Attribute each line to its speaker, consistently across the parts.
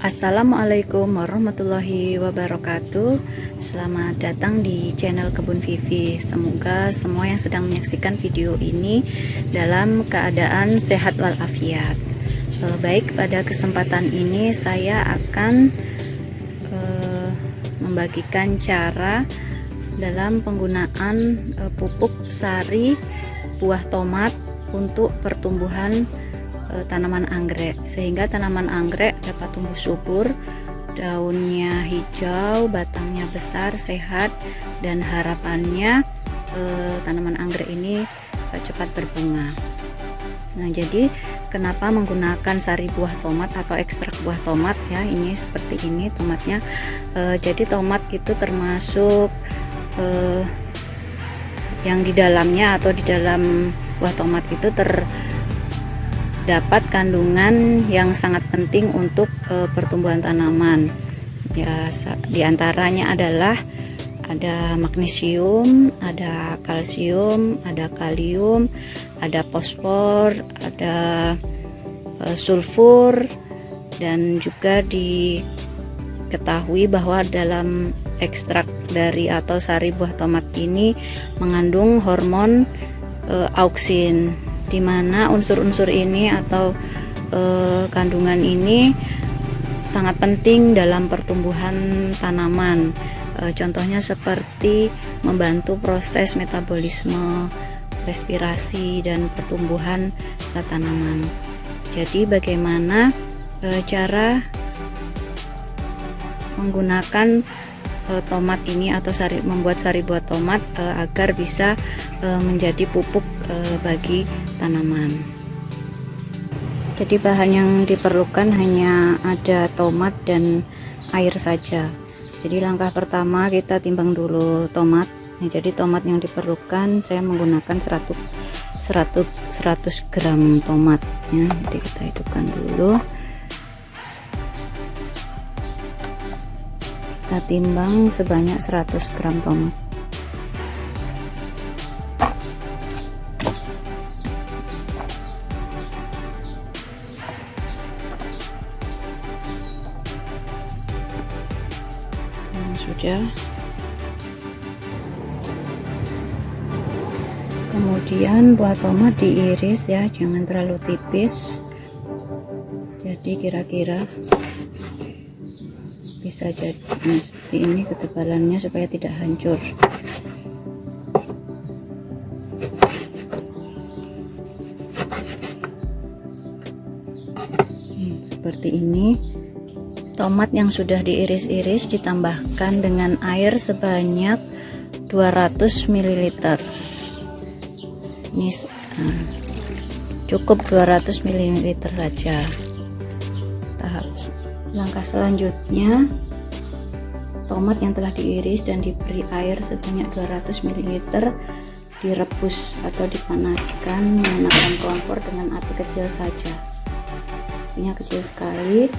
Speaker 1: Assalamualaikum warahmatullahi wabarakatuh. Selamat datang di channel Kebun Vivi. Semoga semua yang sedang menyaksikan video ini dalam keadaan sehat walafiat. Baik, pada kesempatan ini saya akan membagikan cara dalam penggunaan pupuk sari buah tomat untuk pertumbuhan tanaman anggrek, sehingga tanaman anggrek dapat tumbuh subur, daunnya hijau, batangnya besar, sehat, dan harapannya tanaman anggrek ini cepat berbunga. Nah, jadi kenapa menggunakan sari buah tomat atau ekstrak buah tomat ya? Ini seperti ini tomatnya. Jadi tomat itu termasuk yang di dalamnya atau di dalam buah tomat itu terdapat kandungan yang sangat penting untuk pertumbuhan tanaman. Ya, diantaranya adalah ada magnesium, ada kalsium, ada kalium, ada fosfor, ada sulfur, dan juga diketahui bahwa dalam ekstrak dari atau sari buah tomat ini mengandung hormon auksin, di mana unsur-unsur ini atau kandungan ini sangat penting dalam pertumbuhan tanaman. Contohnya seperti membantu proses metabolisme, respirasi, dan pertumbuhan tanaman. Jadi bagaimana cara menggunakan tomat ini atau membuat sari buah tomat agar bisa menjadi pupuk bagi tanaman. Jadi bahan yang diperlukan hanya ada tomat dan air saja. Jadi langkah pertama kita timbang dulu tomat. Nah, jadi tomat yang diperlukan saya menggunakan 100 gram tomat ya. Jadi kita hidupkan dulu. Kita timbang sebanyak 100 gram tomat. Sudah. Kemudian buah tomat diiris ya, jangan terlalu tipis. Jadi kira-kira bisa jadi seperti ini ketebalannya supaya tidak hancur. Seperti ini. Tomat yang sudah diiris-iris ditambahkan dengan air sebanyak 200 ml. Ini cukup 200 ml saja. Langkah selanjutnya, tomat yang telah diiris dan diberi air sebanyak 200 ml direbus atau dipanaskan menggunakan kompor dengan api kecil saja. Apinya kecil sekali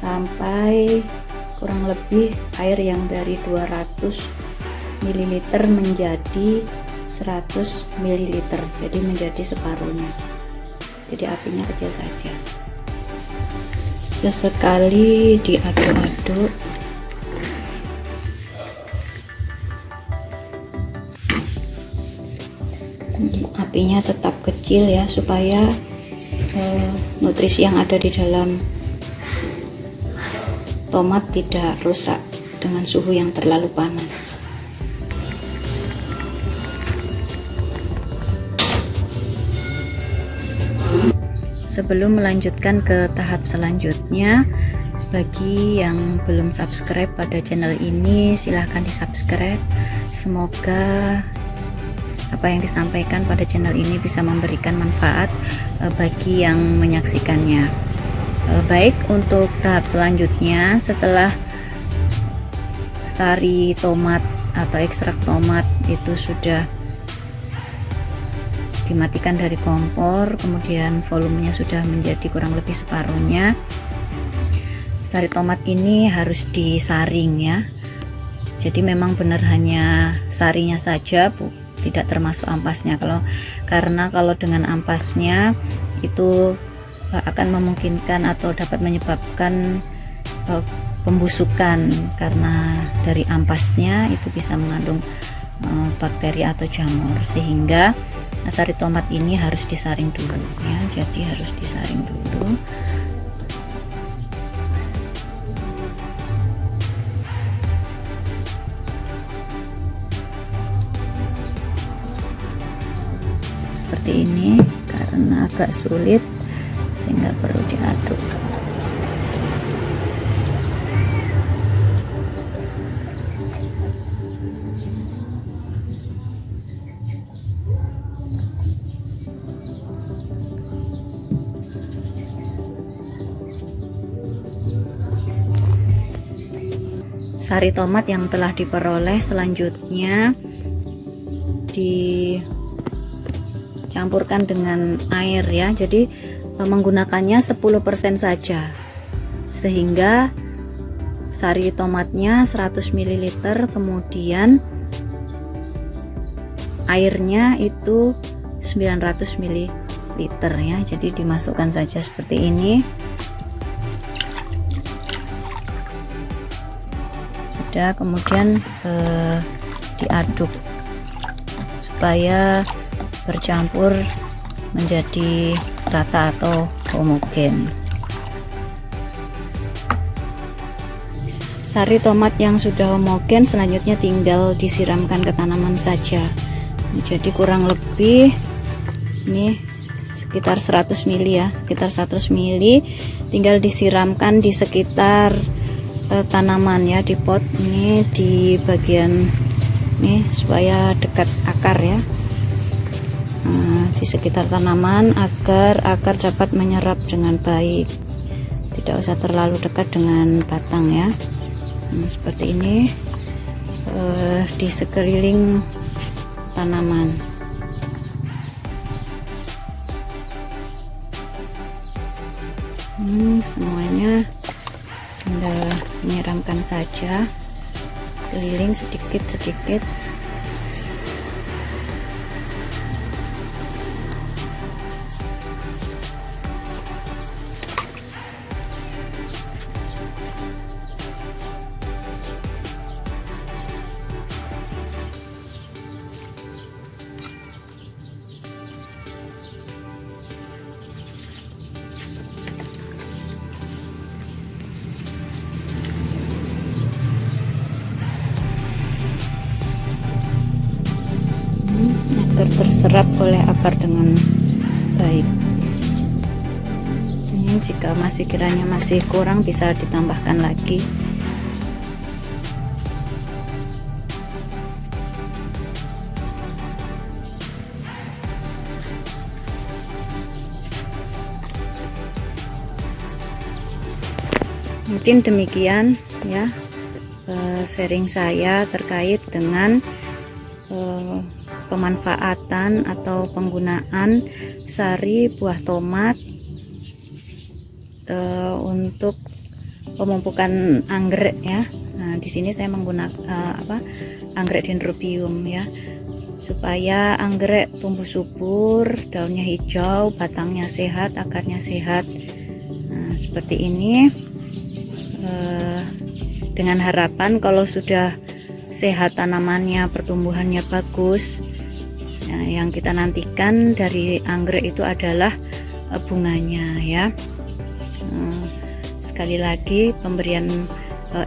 Speaker 1: sampai kurang lebih air yang dari 200 ml menjadi 100 ml, jadi menjadi separuhnya. Jadi apinya kecil saja. Sesekali diaduk-aduk. Apinya tetap kecil ya, supaya nutrisi yang ada di dalam tomat tidak rusak dengan suhu yang terlalu panas. Sebelum melanjutkan ke tahap selanjutnya, bagi yang belum subscribe pada channel ini, silahkan di subscribe. Semoga apa yang disampaikan pada channel ini bisa memberikan manfaat bagi yang menyaksikannya. Baik, untuk tahap selanjutnya, setelah sari tomat atau ekstrak tomat itu sudah dimatikan dari kompor, kemudian volumenya sudah menjadi kurang lebih separuhnya, sari tomat ini harus disaring ya. Jadi memang benar hanya sarinya saja, tidak termasuk ampasnya. Karena kalau dengan ampasnya itu akan memungkinkan atau dapat menyebabkan pembusukan, karena dari ampasnya itu bisa mengandung bakteri atau jamur, sehingga sari tomat ini harus disaring dulu ya. Jadi harus disaring dulu. Seperti ini, karena agak sulit sehingga perlu diaduk. Sari tomat yang telah diperoleh selanjutnya dicampurkan dengan air ya. Jadi menggunakannya 10% saja, sehingga sari tomatnya 100 ml, kemudian airnya itu 900 ml ya. Jadi dimasukkan saja seperti ini. Kemudian diaduk supaya bercampur menjadi rata atau homogen. Sari tomat yang sudah homogen selanjutnya tinggal disiramkan ke tanaman saja. Jadi kurang lebih ini sekitar 100 ml ya, sekitar 100 ml tinggal disiramkan di sekitar tanaman ya, di pot ini, di bagian ini supaya dekat akar ya, di sekitar tanaman agar akar dapat menyerap dengan baik, tidak usah terlalu dekat dengan batang ya. Seperti ini di sekeliling tanaman. Semuanya tinggal menyiramkan saja, keliling sedikit-sedikit. Agar terserap oleh akar dengan baik. Ini jika masih kiranya masih kurang bisa ditambahkan lagi. Mungkin demikian ya sharing saya terkait dengan pemanfaatan atau penggunaan sari buah tomat untuk pemupukan anggrek ya. Nah, di sini saya menggunakan anggrek dendrobium ya, supaya anggrek tumbuh subur, daunnya hijau, batangnya sehat, akarnya sehat. Nah, seperti ini, dengan harapan kalau sudah sehat tanamannya, pertumbuhannya bagus. Nah, yang kita nantikan dari anggrek itu adalah bunganya ya. Sekali lagi, pemberian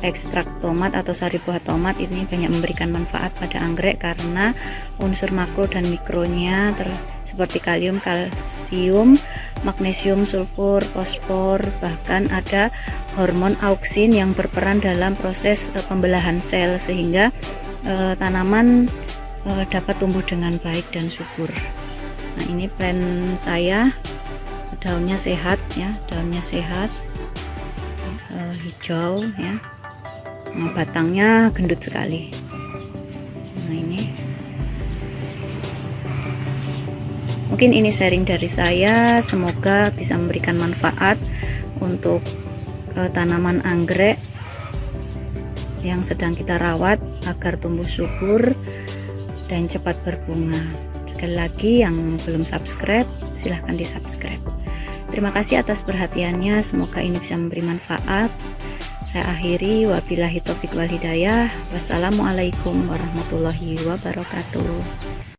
Speaker 1: ekstrak tomat atau sari buah tomat ini banyak memberikan manfaat pada anggrek karena unsur makro dan mikronya seperti kalium, kalsium, magnesium, sulfur, fosfor, bahkan ada hormon auksin yang berperan dalam proses pembelahan sel sehingga tanaman dapat tumbuh dengan baik dan subur. Nah, ini plant saya, daunnya sehat ya, daunnya sehat, hijau ya. Nah, batangnya gendut sekali. Nah, ini mungkin ini sharing dari saya, semoga bisa memberikan manfaat untuk tanaman anggrek yang sedang kita rawat agar tumbuh subur dan cepat berbunga. Sekali lagi, yang belum subscribe silahkan di subscribe. Terima kasih atas perhatiannya, semoga ini bisa memberi manfaat. Saya akhiri, wabillahi taufiq wal hidayah. Wassalamualaikum warahmatullahi wabarakatuh.